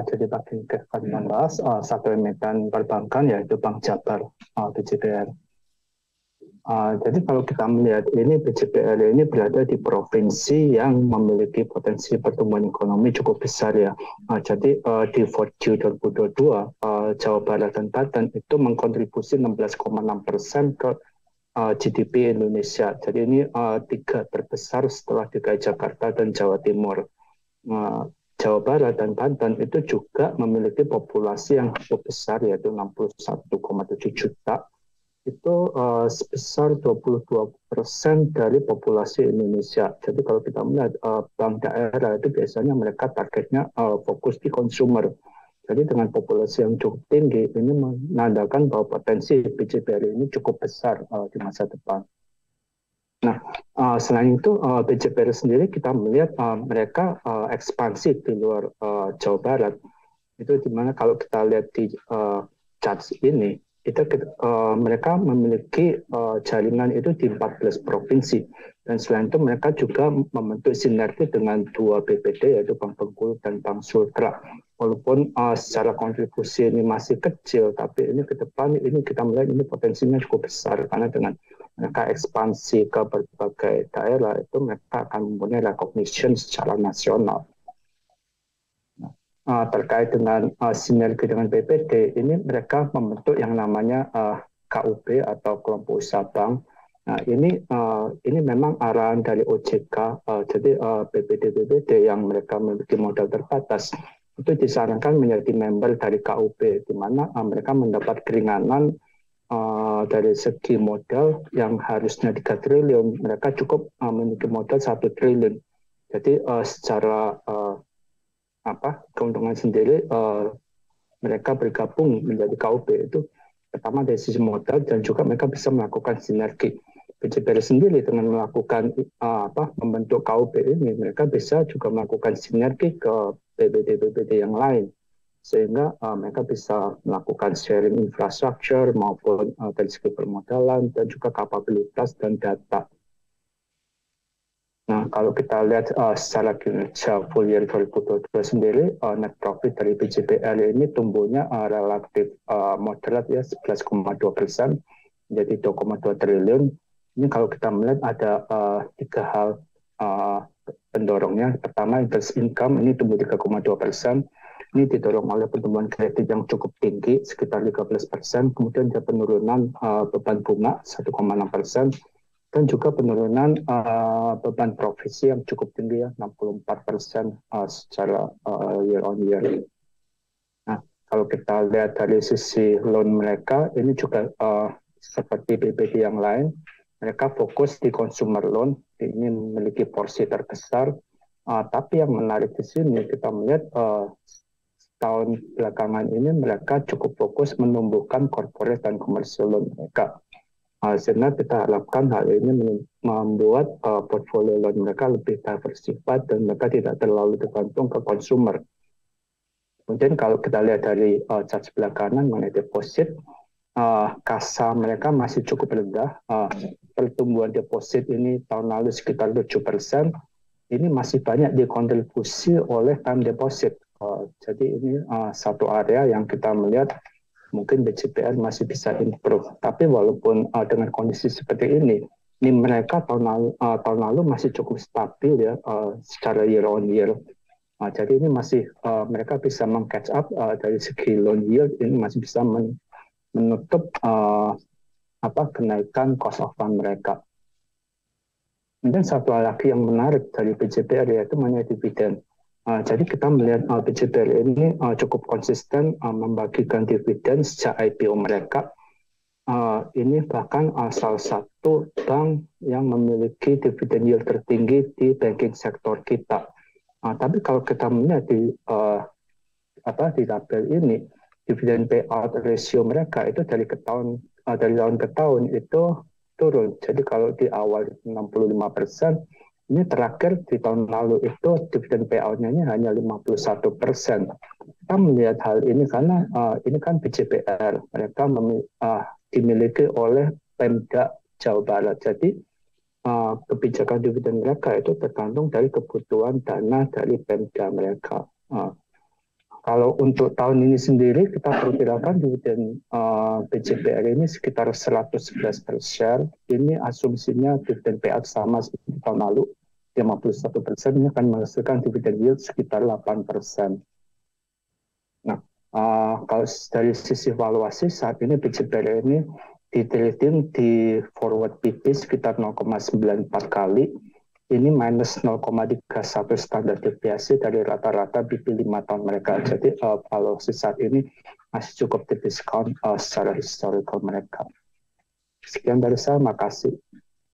Jadi bagian akan membahas satu emiten perbankan yaitu Bank Jabar, BJBR. Jadi kalau kita melihat ini BJBR ini berada di provinsi yang memiliki potensi pertumbuhan ekonomi cukup besar ya. Jadi di 4Q 2022 Jawa Barat dan Banten itu mengkontribusi 16,6% ke GDP Indonesia. Jadi ini tiga terbesar setelah DKI Jakarta dan Jawa Timur. Jawa Barat dan Banten itu juga memiliki populasi yang cukup besar yaitu 61,7 juta. Itu sebesar 22% dari populasi Indonesia. Jadi kalau kita melihat bank daerah itu biasanya mereka targetnya fokus di consumer. Jadi dengan populasi yang cukup tinggi ini menandakan bahwa potensi BJBR ini cukup besar di masa depan. Nah, selain itu BJBR sendiri kita melihat mereka ekspansi di luar Jawa Barat. Itu dimana kalau kita lihat di charts ini, mereka memiliki jaringan itu di 14 provinsi. Dan selain itu mereka juga membentuk sinergi dengan dua BPD yaitu Bank Bengkulu dan Bank Sultra. Walaupun secara kontribusi ini masih kecil, tapi ini ke depan ini kita melihat ini potensinya cukup besar karena dengan mereka ekspansi ke berbagai daerah itu mereka akan mempunyai recognition secara nasional. Terkait dengan sinergi dengan BPD, ini mereka membentuk yang namanya KUB atau kelompok usaha bank. Nah, ini memang arahan dari OJK. Jadi BPD yang mereka memiliki modal terbatas itu disarankan menjadi member dari KUB, di mana mereka mendapat keringanan dari segi modal yang harusnya 3 triliun, mereka cukup memiliki modal 1 triliun. Jadi secara keuntungan sendiri mereka bergabung menjadi KUB itu pertama dari sisi modal dan juga mereka bisa melakukan sinergi. BJBR sendiri dengan melakukan membentuk KUB ini mereka bisa juga melakukan sinergi ke BPD yang lain sehingga mereka bisa melakukan sharing infrastruktur maupun dari segi permodalan dan juga kapabilitas dan data. Nah, kalau kita lihat secara kinerja full year 2022 sendiri, net profit dari BJBR ini tumbuhnya relatif moderat ya 11,2% menjadi 2,2 triliun. Ini kalau kita melihat ada tiga hal pendorongnya. Pertama, interest income ini tumbuh 3,2%. Ini didorong oleh pertumbuhan kredit yang cukup tinggi, sekitar 13%. Kemudian ada penurunan beban bunga 1,6%. Dan juga penurunan beban provisi yang cukup tinggi ya, 64% secara year on year. Nah, kalau kita lihat dari sisi loan mereka, ini juga seperti BPD yang lain, mereka fokus di consumer loan, ini memiliki porsi terbesar. Tapi yang menarik di sini kita melihat tahun belakangan ini mereka cukup fokus menumbuhkan corporate dan commercial loan mereka. Sehingga kita harapkan hal ini membuat portfolio loan mereka lebih diversified dan mereka tidak terlalu tergantung ke consumer. Kemudian kalau kita lihat dari chart sebelah kanan mengenai deposit, kasa mereka masih cukup rendah. Pertumbuhan deposit ini tahun lalu sekitar 7%. Ini masih banyak dikontribusi oleh time deposit. Jadi ini satu area yang kita melihat mungkin BJBR masih bisa improve. Tapi walaupun dengan kondisi seperti ini mereka tahun lalu masih cukup stabil ya secara year on year. Jadi ini masih mereka bisa meng-catch up dari segi loan yield, ini masih bisa menutup kenaikan cost of fund mereka. Dan satu hal lagi yang menarik dari BJBR yaitu mengenai dividen. Jadi kita melihat BJBR ini cukup konsisten membagikan dividen sejak IPO mereka. Ini bahkan salah satu bank yang memiliki dividen yield tertinggi di banking sektor kita. Tapi kalau kita melihat di tabel ini, dividen payout ratio mereka itu dari tahun ke tahun itu turun. Jadi kalau di awal 65%, ini terakhir di tahun lalu itu dividen payout-nya hanya 51%. Kita melihat hal ini karena ini kan BJBR, mereka dimiliki oleh Pemda Jawa Barat. Jadi kebijakan dividen mereka itu tergantung dari kebutuhan dana dari Pemda mereka. kalau untuk tahun ini sendiri kita perkirakan dividen BCPR ini sekitar 111 per share. Ini asumsinya dividen payout sama seperti tahun lalu, 51%, ini akan menghasilkan dividen yield sekitar 8%. Nah, kalau dari sisi valuasi saat ini BCPR ini ditrading di forward PB sekitar 0,94 kali. Ini minus 0,31 standar deviasi dari rata-rata BP 5 tahun mereka. Jadi valuasi saat ini masih cukup di diskon secara historical mereka. Sekian dari saya, makasih.